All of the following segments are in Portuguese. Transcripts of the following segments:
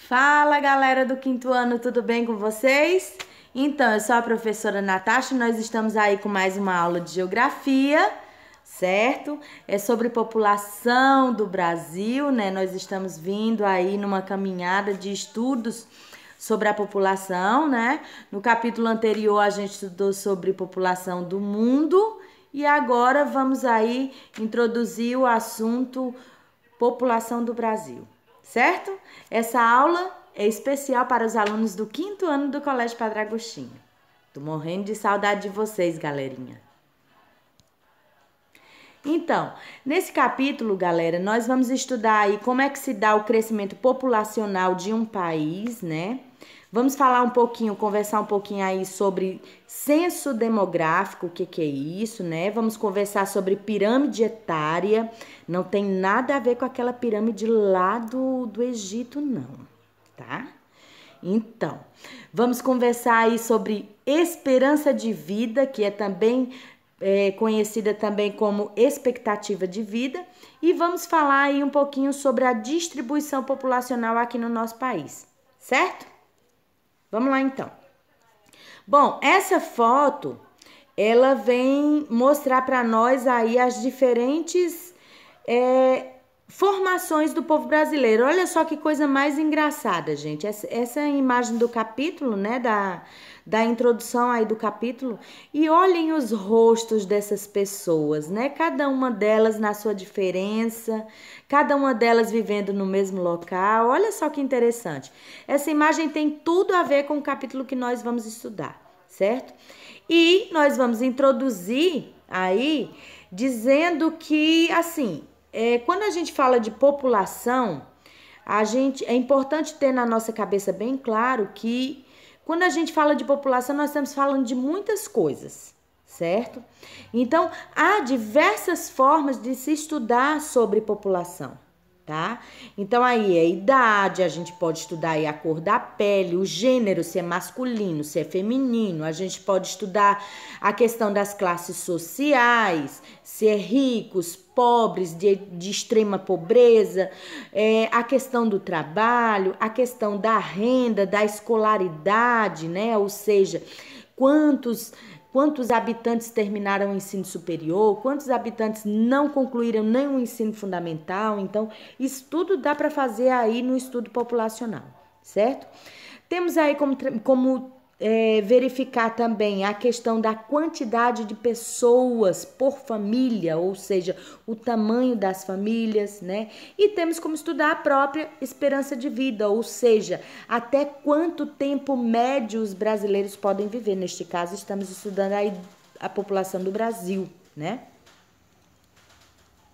Fala, galera do quinto ano, tudo bem com vocês? Então, eu sou a professora Natasha e nós estamos aí com mais uma aula de geografia, certo? É sobre população do Brasil, né? Nós estamos vindo aí numa caminhada de estudos sobre a população, né? No capítulo anterior a gente estudou sobre população do mundo e agora vamos aí introduzir o assunto população do Brasil. Certo? Essa aula é especial para os alunos do quinto ano do Colégio Padre Agostinho. Tô morrendo de saudade de vocês, galerinha. Então, nesse capítulo, galera, nós vamos estudar aí como é que se dá o crescimento populacional de um país, né? Vamos falar um pouquinho, conversar um pouquinho aí sobre censo demográfico, o que é isso, né? Vamos conversar sobre pirâmide etária, não tem nada a ver com aquela pirâmide lá do Egito, não, tá? Então, vamos conversar aí sobre esperança de vida, que é também conhecida também como expectativa de vida, e vamos falar aí um pouquinho sobre a distribuição populacional aqui no nosso país, certo? Vamos lá, então. Bom, essa foto, ela vem mostrar para nós aí as diferentes formações do povo brasileiro. Olha só que coisa mais engraçada, gente. Essa é a imagem do capítulo, né, da introdução aí do capítulo. E olhem os rostos dessas pessoas, né? Cada uma delas na sua diferença, cada uma delas vivendo no mesmo local. Olha só que interessante. Essa imagem tem tudo a ver com o capítulo que nós vamos estudar, certo? E nós vamos introduzir aí dizendo que, assim, quando a gente fala de população, é importante ter na nossa cabeça bem claro que quando a gente fala de população, nós estamos falando de muitas coisas, certo? Então, há diversas formas de se estudar sobre população, tá? Então, aí a idade, a gente pode estudar aí a cor da pele, o gênero, se é masculino, se é feminino, a gente pode estudar a questão das classes sociais, se é ricos, pobres, de extrema pobreza, a questão do trabalho, a questão da renda, da escolaridade, né? Ou seja, quantos habitantes terminaram o ensino superior, quantos habitantes não concluíram nem o ensino fundamental. Então, isso tudo dá para fazer aí no estudo populacional, certo? Temos aí como verificar também a questão da quantidade de pessoas por família, ou seja, o tamanho das famílias, né? E temos como estudar a própria esperança de vida, ou seja, até quanto tempo médio os brasileiros podem viver. Neste caso, estamos estudando aí a população do Brasil, né?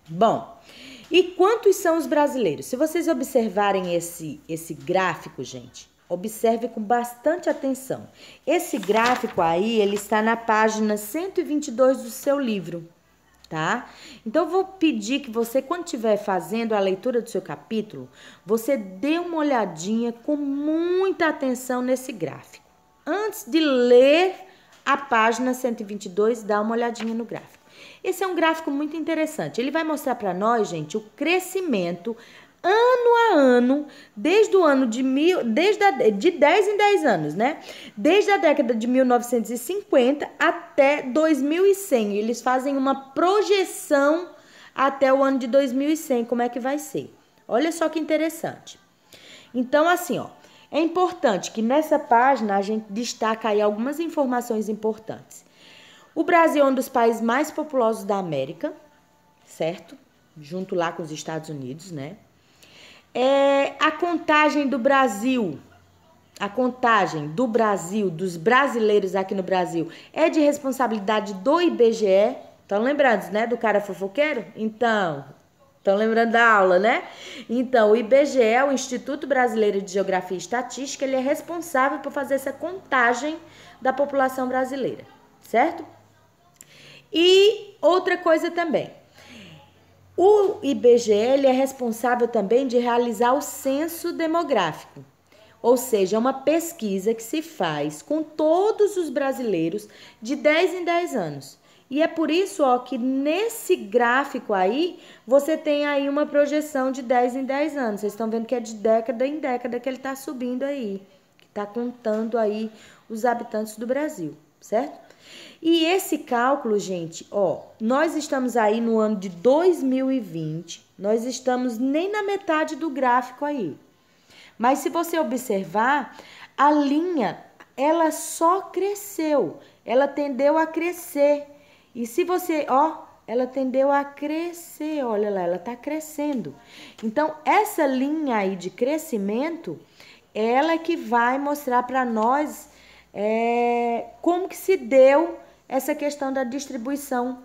Bom, e quantos são os brasileiros? Se vocês observarem esse gráfico, gente, observe com bastante atenção. Esse gráfico aí, ele está na página 122 do seu livro, tá? Então, eu vou pedir que você, quando estiver fazendo a leitura do seu capítulo, você dê uma olhadinha com muita atenção nesse gráfico. Antes de ler a página 122, dá uma olhadinha no gráfico. Esse é um gráfico muito interessante. Ele vai mostrar para nós, gente, o crescimento ano a ano, desde o ano de 10 em 10 anos, né? Desde a década de 1950 até 2100. Eles fazem uma projeção até o ano de 2100, como é que vai ser. Olha só que interessante. Então, assim, ó, é importante que nessa página a gente destaca aí algumas informações importantes. O Brasil é um dos países mais populosos da América, certo? Junto lá com os Estados Unidos, né? A contagem do Brasil, dos brasileiros aqui no Brasil, é de responsabilidade do IBGE. Estão lembrados, né, do cara fofoqueiro? Então, estão lembrando da aula, né? Então, o IBGE, o Instituto Brasileiro de Geografia e Estatística, ele é responsável por fazer essa contagem da população brasileira, certo? E outra coisa também. O IBGE ele é responsável também de realizar o censo demográfico, ou seja, é uma pesquisa que se faz com todos os brasileiros de 10 em 10 anos. E é por isso, ó, que nesse gráfico aí, você tem aí uma projeção de 10 em 10 anos. Vocês estão vendo que é de década em década que ele está subindo aí. Que está contando aí os habitantes do Brasil, certo? E esse cálculo, gente, ó, nós estamos aí no ano de 2020. Nós estamos nem na metade do gráfico aí. Mas se você observar, a linha, ela só cresceu. Ela tendeu a crescer. E se você, ó, ela tendeu a crescer, olha lá, ela tá crescendo. Então, essa linha aí de crescimento, ela é que vai mostrar para nós como que se deu essa questão da distribuição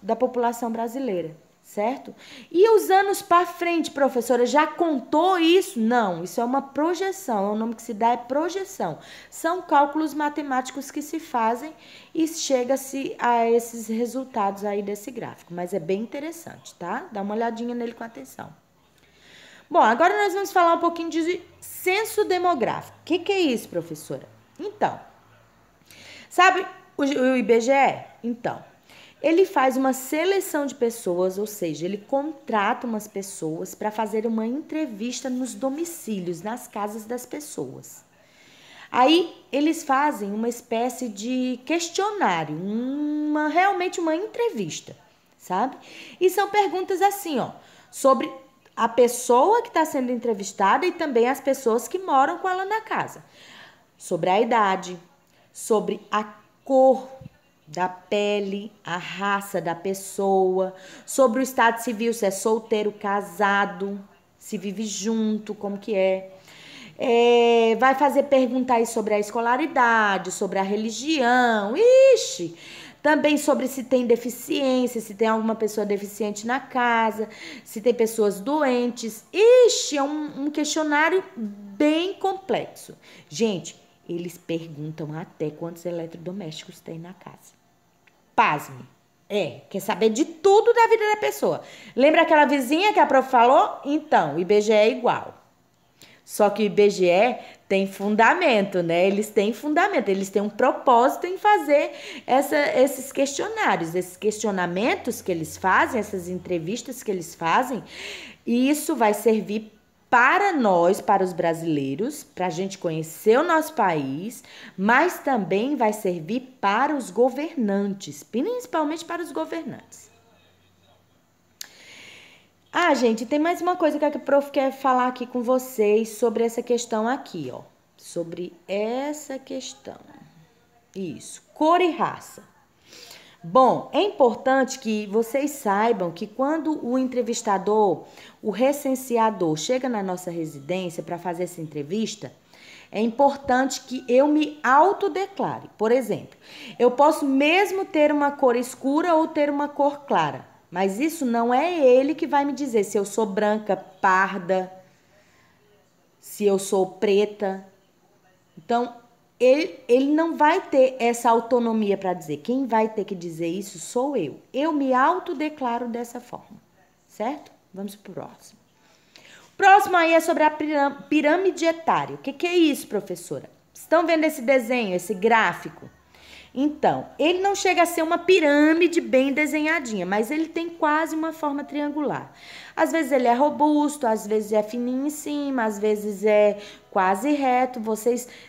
da população brasileira, certo? E os anos para frente, professora, já contou isso? Não, isso é uma projeção, o nome que se dá é projeção. São cálculos matemáticos que se fazem e chega-se a esses resultados aí desse gráfico, mas é bem interessante, tá? Dá uma olhadinha nele com atenção. Bom, agora nós vamos falar um pouquinho de censo demográfico. O que é isso, professora? Então, sabe o IBGE? Então, ele faz uma seleção de pessoas, ou seja, ele contrata umas pessoas para fazer uma entrevista nos domicílios, nas casas das pessoas. Aí eles fazem uma espécie de questionário, realmente uma entrevista, sabe? E são perguntas assim, ó, sobre a pessoa que está sendo entrevistada e também as pessoas que moram com ela na casa. Sobre a idade, sobre a cor da pele, a raça da pessoa, sobre o estado civil, se é solteiro, casado, se vive junto, como que é. Vai fazer perguntas aí sobre a escolaridade, sobre a religião, também sobre se tem deficiência, se tem alguma pessoa deficiente na casa, se tem pessoas doentes. É um questionário bem complexo. Gente, eles perguntam até quantos eletrodomésticos tem na casa. Pasme. Quer saber de tudo da vida da pessoa. Lembra aquela vizinha que a prof falou? Então, o IBGE é igual. Só que o IBGE tem fundamento, né? Eles têm fundamento, eles têm um propósito em fazer esses questionários, esses questionamentos que eles fazem, essas entrevistas que eles fazem. E isso vai servir para nós, para os brasileiros, para a gente conhecer o nosso país, mas também vai servir para os governantes, principalmente para os governantes. Gente, tem mais uma coisa que a prof quer falar aqui com vocês sobre essa questão aqui, ó. Sobre essa questão. Isso, cor e raça. Bom, é importante que vocês saibam que quando o entrevistador, o recenseador, chega na nossa residência para fazer essa entrevista, é importante que eu me autodeclare. Por exemplo, eu posso mesmo ter uma cor escura ou ter uma cor clara, mas isso não é ele que vai me dizer se eu sou branca, parda, se eu sou preta. Então, ele não vai ter essa autonomia para dizer. Quem vai ter que dizer isso sou eu. Eu me autodeclaro dessa forma, certo? Vamos pro próximo. Próximo aí é sobre a pirâmide etária. O que é isso, professora? Estão vendo esse desenho, esse gráfico? Então, ele não chega a ser uma pirâmide bem desenhadinha, mas ele tem quase uma forma triangular. Às vezes ele é robusto, às vezes é fininho em cima, às vezes é quase reto.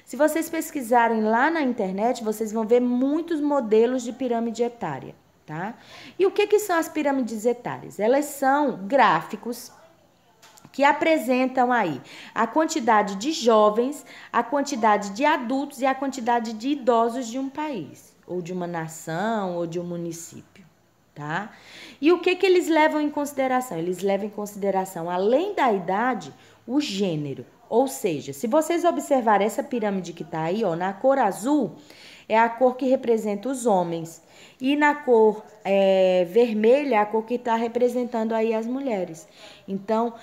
Se vocês pesquisarem lá na internet, vocês vão ver muitos modelos de pirâmide etária, tá? E o que são as pirâmides etárias? Elas são gráficos que apresentam aí a quantidade de jovens, a quantidade de adultos e a quantidade de idosos de um país, ou de uma nação, ou de um município, tá? E o que eles levam em consideração? Eles levam em consideração, além da idade, o gênero. Ou seja, se vocês observarem essa pirâmide que tá aí, ó, na cor azul, é a cor que representa os homens. E na cor vermelha, é a cor que está representando aí as mulheres. Então,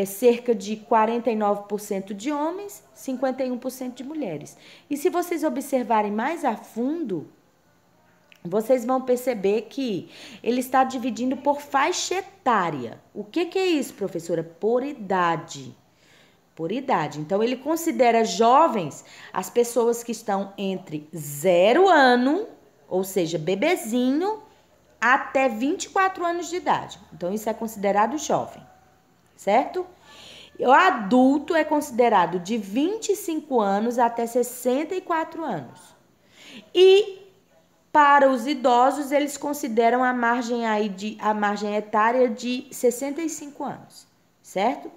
cerca de 49% de homens, 51% de mulheres. E se vocês observarem mais a fundo, vocês vão perceber que ele está dividindo por faixa etária. O que é isso, professora? Por idade. Por idade. Então, ele considera jovens as pessoas que estão entre 0 ano ou seja, bebezinho até 24 anos de idade. Então, isso é considerado jovem, certo? O adulto é considerado de 25 anos até 64 anos. E para os idosos, eles consideram a margem etária de 65 anos, certo?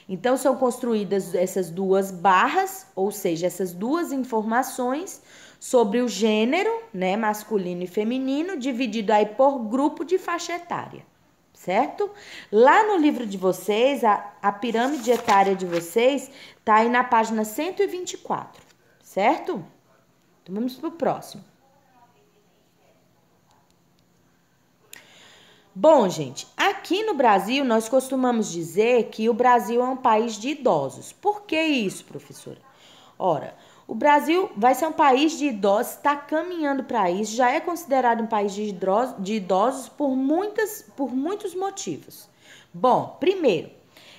Então, são construídas essas duas barras, ou seja, essas duas informações sobre o gênero, né, masculino e feminino, dividido aí por grupo de faixa etária, certo? Lá no livro de vocês, a pirâmide etária de vocês tá aí na página 124, certo? Então, vamos pro próximo. Bom, gente, aqui no Brasil nós costumamos dizer que o Brasil é um país de idosos. Por que isso, professora? Ora, o Brasil vai ser um país de idosos, está caminhando para isso, já é considerado um país de idosos por muitos motivos. Bom, primeiro,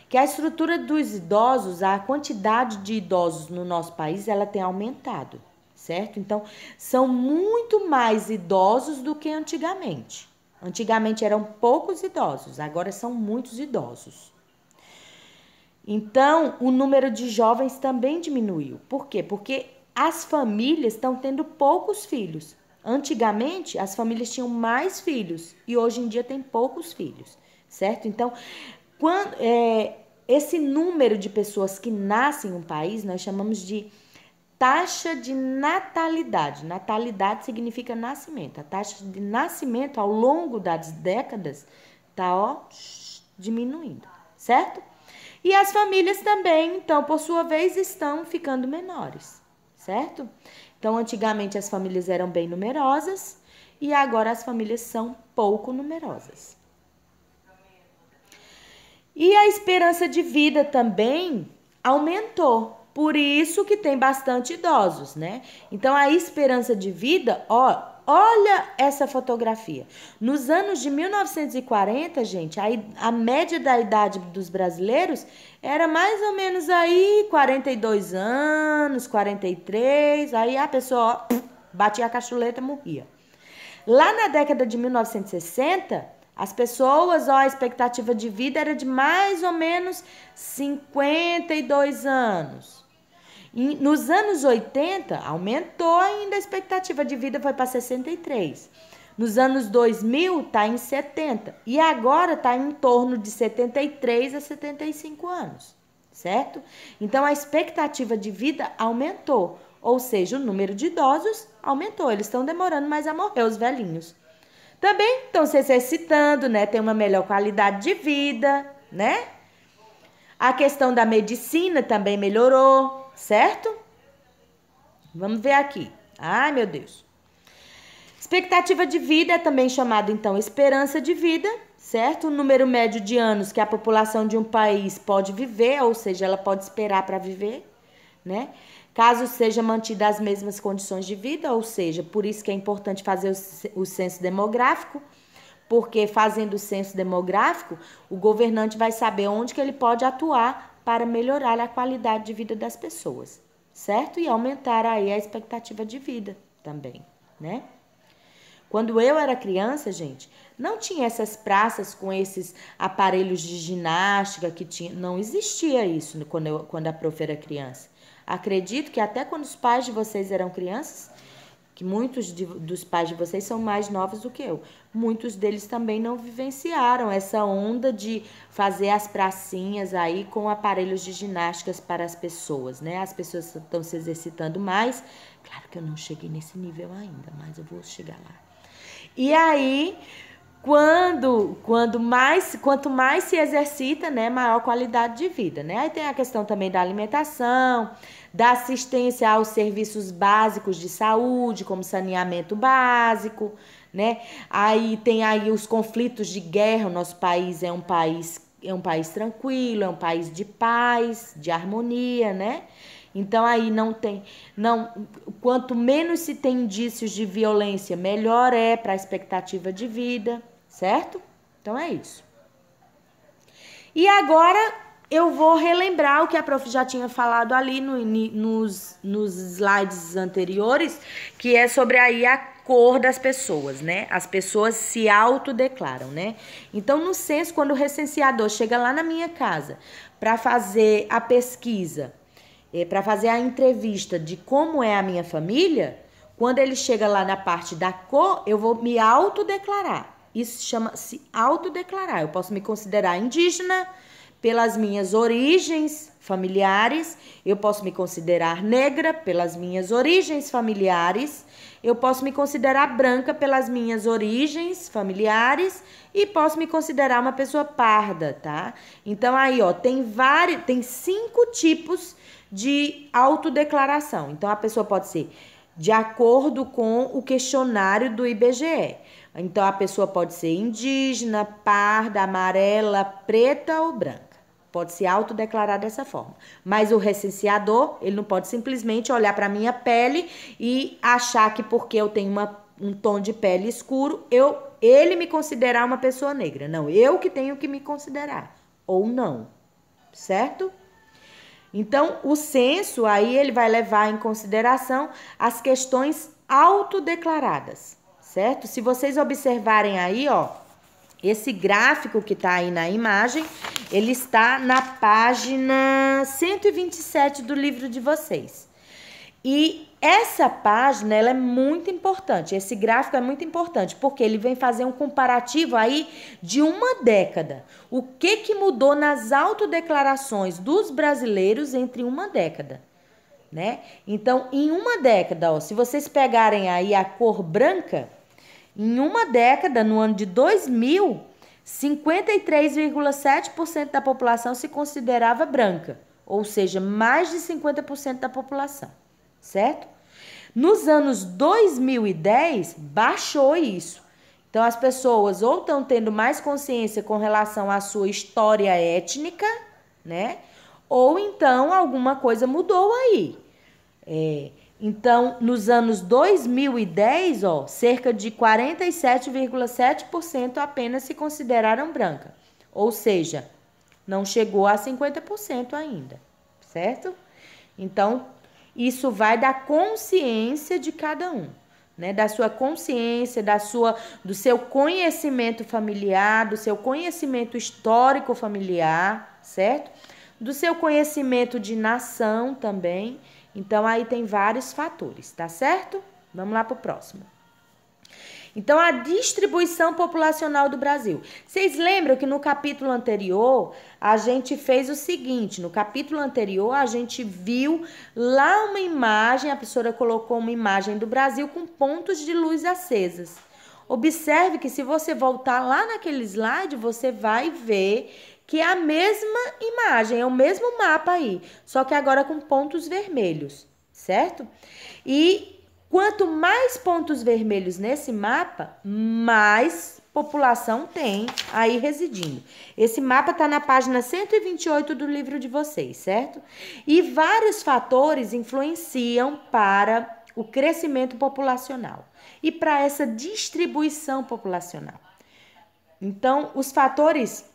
que a estrutura dos idosos, a quantidade de idosos no nosso país, ela tem aumentado, certo? Então, são muito mais idosos do que antigamente. Antigamente eram poucos idosos, agora são muitos idosos. Então, o número de jovens também diminuiu. Por quê? Porque as famílias estão tendo poucos filhos. Antigamente, as famílias tinham mais filhos e hoje em dia tem poucos filhos, certo? Então, esse número de pessoas que nascem em um país, nós chamamos de taxa de natalidade. Natalidade significa nascimento. A taxa de nascimento ao longo das décadas está diminuindo, certo? E as famílias também, então, por sua vez, estão ficando menores, certo? Então, antigamente as famílias eram bem numerosas e agora as famílias são pouco numerosas. E a esperança de vida também aumentou. Por isso que tem bastante idosos, né? Então, a esperança de vida, olha essa fotografia. Nos anos de 1940, gente, a média da idade dos brasileiros era mais ou menos aí 42 anos, 43. Aí a pessoa batia a cachuleta e morria. Lá na década de 1960, as pessoas, a expectativa de vida era de mais ou menos 52 anos. E nos anos 80, aumentou ainda a expectativa de vida, foi para 63. Nos anos 2000, está em 70. E agora está em torno de 73 a 75 anos, certo? Então, a expectativa de vida aumentou. Ou seja, o número de idosos aumentou. Eles estão demorando mais a morrer, os velhinhos. Também estão se exercitando, né? Tem uma melhor qualidade de vida, né? A questão da medicina também melhorou, certo? Vamos ver aqui. Ai, meu Deus. Expectativa de vida é também chamada, então, esperança de vida, certo? O número médio de anos que a população de um país pode viver, ou seja, ela pode esperar para viver, né? Caso seja mantida as mesmas condições de vida, ou seja, por isso que é importante fazer o censo demográfico, porque fazendo o censo demográfico, o governante vai saber onde que ele pode atuar para melhorar a qualidade de vida das pessoas, certo? E aumentar aí a expectativa de vida também, né? Quando eu era criança, gente, não tinha essas praças com esses aparelhos de ginástica que tinha, não existia isso quando a prof era criança. Acredito que até quando os pais de vocês eram crianças, que muitos dos pais de vocês são mais novos do que eu, muitos deles também não vivenciaram essa onda de fazer as pracinhas aí com aparelhos de ginásticas para as pessoas, né? As pessoas estão se exercitando mais. Claro que eu não cheguei nesse nível ainda, mas eu vou chegar lá. E aí, quanto mais se exercita, né, maior qualidade de vida, né? Aí tem a questão também da alimentação, da assistência aos serviços básicos de saúde, como saneamento básico, né? Aí tem aí os conflitos de guerra. O nosso país é um país tranquilo, é um país de paz, de harmonia, né? Então aí quanto menos se tem indícios de violência, melhor é para a expectativa de vida, certo? Então é isso. E agora eu vou relembrar o que a prof já tinha falado ali nos slides anteriores, que é sobre aí cor das pessoas, né? As pessoas se autodeclaram, né? Então, no censo, quando o recenseador chega lá na minha casa para fazer a pesquisa, para fazer a entrevista de como é a minha família, quando ele chega lá na parte da cor, eu vou me autodeclarar. Isso chama-se autodeclarar. Eu posso me considerar indígena pelas minhas origens familiares, eu posso me considerar negra pelas minhas origens familiares, eu posso me considerar branca pelas minhas origens familiares e posso me considerar uma pessoa parda, tá? Então aí, ó, tem 5 tipos de autodeclaração. Então a pessoa pode ser de acordo com o questionário do IBGE. Então a pessoa pode ser indígena, parda, amarela, preta ou branca. Pode se autodeclarar dessa forma. Mas o recenseador, ele não pode simplesmente olhar para a minha pele e achar que porque eu tenho um tom de pele escuro, ele me considerar uma pessoa negra. Não, eu que tenho que me considerar. Ou não. Certo? Então, o censo aí ele vai levar em consideração as questões autodeclaradas. Certo? Se vocês observarem aí, ó, esse gráfico que está aí na imagem, ele está na página 127 do livro de vocês. E essa página, ela é muito importante, esse gráfico é muito importante, porque ele vem fazer um comparativo aí de uma década. O que mudou nas autodeclarações dos brasileiros entre uma década, né? Então, em uma década, ó, se vocês pegarem aí a cor branca, em uma década, no ano de 2000, 53,7% da população se considerava branca, ou seja, mais de 50% da população, certo? Nos anos 2010, baixou isso. Então, as pessoas ou estão tendo mais consciência com relação à sua história étnica, né? Ou então alguma coisa mudou aí. Então, nos anos 2010, ó, cerca de 47,7% apenas se consideraram branca. Ou seja, não chegou a 50% ainda, certo? Então, isso vai da consciência de cada um, né? Da sua consciência, do seu conhecimento familiar, do seu conhecimento histórico familiar, certo? Do seu conhecimento de nação também. Então, aí tem vários fatores, tá certo? Vamos lá para o próximo. Então, a distribuição populacional do Brasil. Vocês lembram que no capítulo anterior, a gente fez o seguinte, no capítulo anterior, a gente viu lá uma imagem, a professora colocou uma imagem do Brasil com pontos de luz acesas. Observe que se você voltar lá naquele slide, você vai ver que é a mesma imagem, é o mesmo mapa aí, só que agora com pontos vermelhos, certo? E quanto mais pontos vermelhos nesse mapa, mais população tem aí residindo. Esse mapa está na página 128 do livro de vocês, certo? E vários fatores influenciam para o crescimento populacional e para essa distribuição populacional. Então, os fatores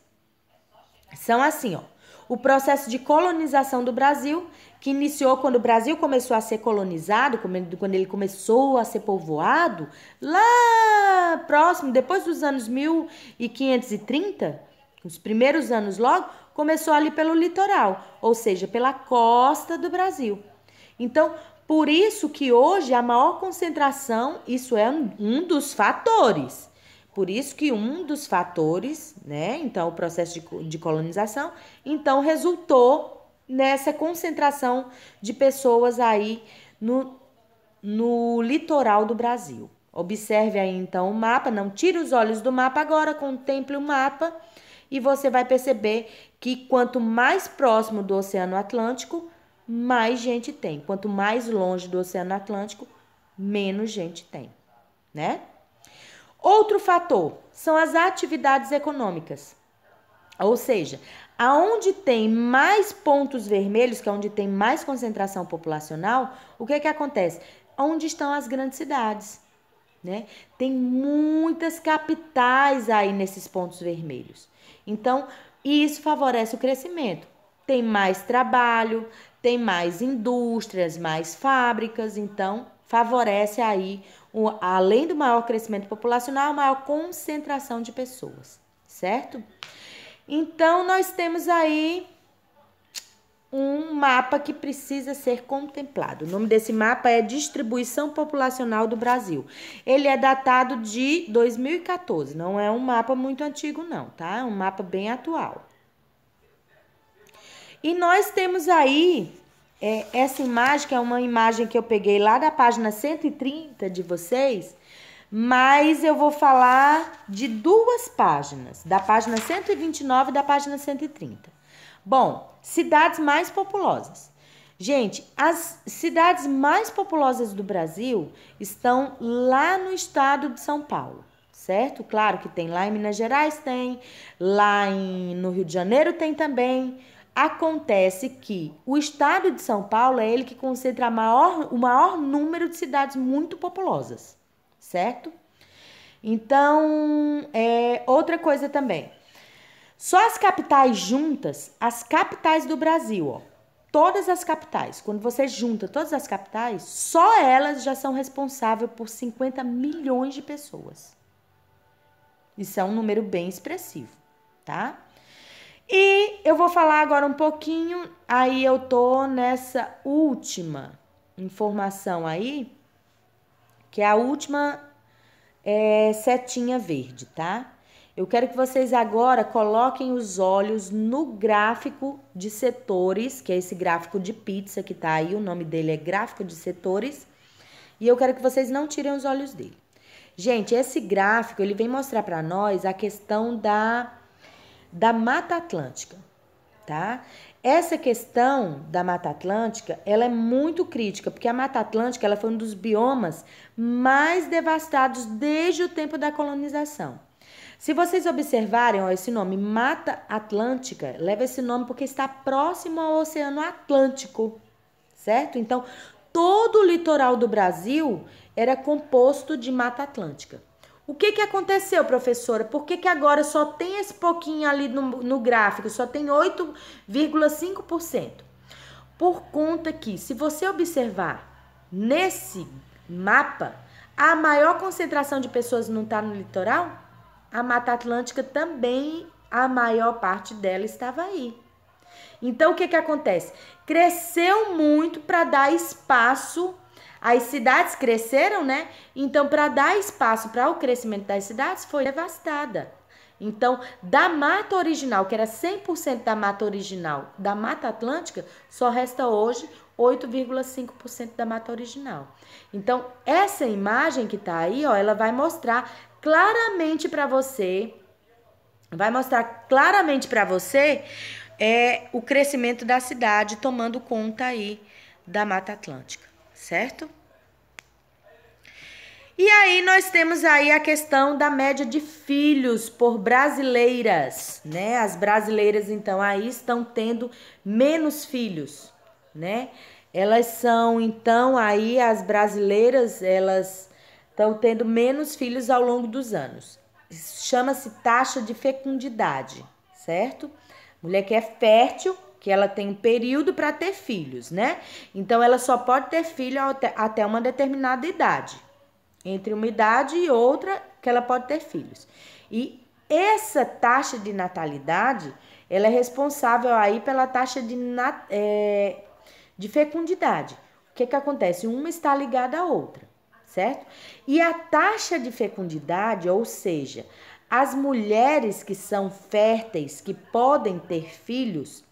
são assim, ó. O processo de colonização do Brasil, que iniciou quando o Brasil começou a ser colonizado, quando ele começou a ser povoado, lá próximo, depois dos anos 1530, os primeiros anos logo, começou ali pelo litoral, ou seja, pela costa do Brasil. Então, por isso que hoje a maior concentração, isso é um dos fatores. Por isso que um dos fatores, né, então o processo de colonização, então resultou nessa concentração de pessoas aí no litoral do Brasil. Observe aí então o mapa, não tire os olhos do mapa agora, contemple o mapa e você vai perceber que quanto mais próximo do Oceano Atlântico, mais gente tem. Quanto mais longe do Oceano Atlântico, menos gente tem, né? Outro fator são as atividades econômicas. Ou seja, aonde tem mais pontos vermelhos, que é onde tem mais concentração populacional, o que acontece? Onde estão as grandes cidades, né? Tem muitas capitais aí nesses pontos vermelhos. Então, isso favorece o crescimento. Tem mais trabalho, tem mais indústrias, mais fábricas, então favorece aí, além do maior crescimento populacional, a maior concentração de pessoas, certo? Então, nós temos aí um mapa que precisa ser contemplado. O nome desse mapa é Distribuição Populacional do Brasil. Ele é datado de 2014, não é um mapa muito antigo não, tá? É um mapa bem atual. E nós temos aí essa imagem, que é uma imagem que eu peguei lá da página 130 de vocês, mas eu vou falar de duas páginas, da página 129 e da página 130. Bom, cidades mais populosas. Gente, as cidades mais populosas do Brasil estão lá no estado de São Paulo, certo? Claro que tem lá em Minas Gerais, tem, no Rio de Janeiro tem também. Acontece que o estado de São Paulo é ele que concentra o maior número de cidades muito populosas, certo? Então, outra coisa também. Só as capitais juntas, as capitais do Brasil, ó, todas as capitais, quando você junta todas as capitais, só elas já são responsáveis por 50 milhões de pessoas. Isso é um número bem expressivo, tá? E eu vou falar agora um pouquinho, aí eu tô nessa última informação aí, que é a última setinha verde, tá? Eu quero que vocês agora coloquem os olhos no gráfico de setores, que é esse gráfico de pizza que tá aí, o nome dele é gráfico de setores, e eu quero que vocês não tirem os olhos dele. Gente, esse gráfico, ele vem mostrar para nós a questão da Mata Atlântica, tá? Essa questão da Mata Atlântica, ela é muito crítica, porque a Mata Atlântica, ela foi um dos biomas mais devastados desde o tempo da colonização. Se vocês observarem, ó, esse nome Mata Atlântica, leva esse nome porque está próximo ao Oceano Atlântico, certo? Então, todo o litoral do Brasil era composto de Mata Atlântica. O que aconteceu, professora? Por que agora só tem esse pouquinho ali no gráfico, só tem 8,5%? Por conta que, se você observar nesse mapa, a maior concentração de pessoas não está no litoral? A Mata Atlântica também, a maior parte dela estava aí. Então, o que acontece? Cresceu muito para dar espaço. As cidades cresceram, né? Então, para dar espaço para o crescimento das cidades, foi devastada. Então, da mata original, que era 100% da mata original, da Mata Atlântica, só resta hoje 8,5% da mata original. Então, essa imagem que tá aí, ó, ela vai mostrar claramente para você, o crescimento da cidade tomando conta aí da Mata Atlântica, certo? E aí nós temos aí a questão da média de filhos por brasileiras, né? As brasileiras, então, aí estão tendo menos filhos, né? Elas são, então, aí as brasileiras, elas estão tendo menos filhos ao longo dos anos. Chama-se taxa de fecundidade, certo? Mulher que é fértil, que ela tem um período para ter filhos, né? Então, ela só pode ter filho até uma determinada idade. Entre uma idade e outra que ela pode ter filhos. E essa taxa de natalidade, ela é responsável aí pela taxa de fecundidade. O que acontece? Uma está ligada à outra, certo? E a taxa de fecundidade, ou seja, as mulheres que são férteis, que podem ter filhos,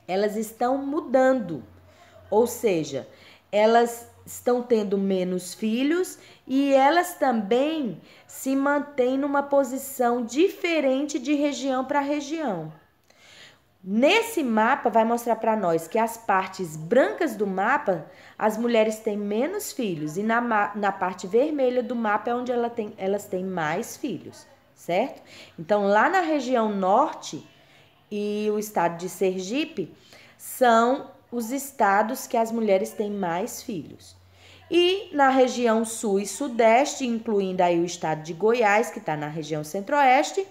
elas estão mudando. Ou seja, elas estão tendo menos filhos e elas também se mantêm numa posição diferente de região para região. Nesse mapa vai mostrar para nós que as partes brancas do mapa, as mulheres têm menos filhos e na parte vermelha do mapa é onde elas têm mais filhos, certo? Então, lá na região norte e o estado de Sergipe são os estados que as mulheres têm mais filhos. E na região sul e sudeste, incluindo aí o estado de Goiás, que está na região centro-oeste,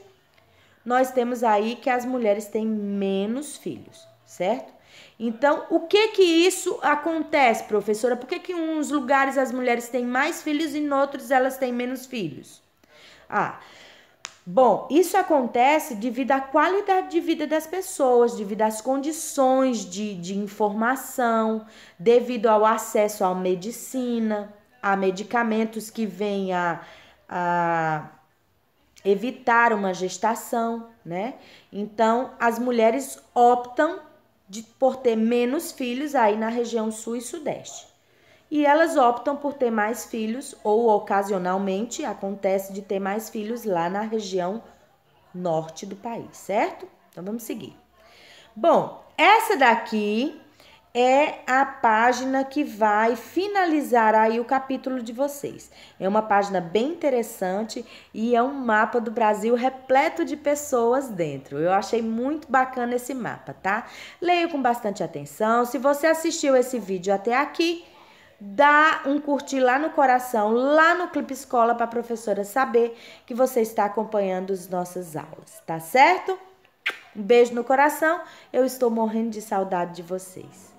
nós temos aí que as mulheres têm menos filhos, certo? Então, o que que isso acontece, professora? Por que que em uns lugares as mulheres têm mais filhos e em outros elas têm menos filhos? Bom, isso acontece devido à qualidade de vida das pessoas, devido às condições de informação, devido ao acesso à medicina, a medicamentos que vêm a evitar uma gestação, né? Então, as mulheres optam por ter menos filhos aí na região sul e sudeste. E elas optam por ter mais filhos, ou ocasionalmente acontece de ter mais filhos lá na região norte do país, certo? Então vamos seguir. Bom, essa daqui é a página que vai finalizar aí o capítulo de vocês. É uma página bem interessante e é um mapa do Brasil repleto de pessoas dentro. Eu achei muito bacana esse mapa, tá? Leia com bastante atenção. Se você assistiu esse vídeo até aqui, dá um curtir lá no coração, lá no Clipe Escola, para a professora saber que você está acompanhando as nossas aulas, tá certo? Um beijo no coração, eu estou morrendo de saudade de vocês.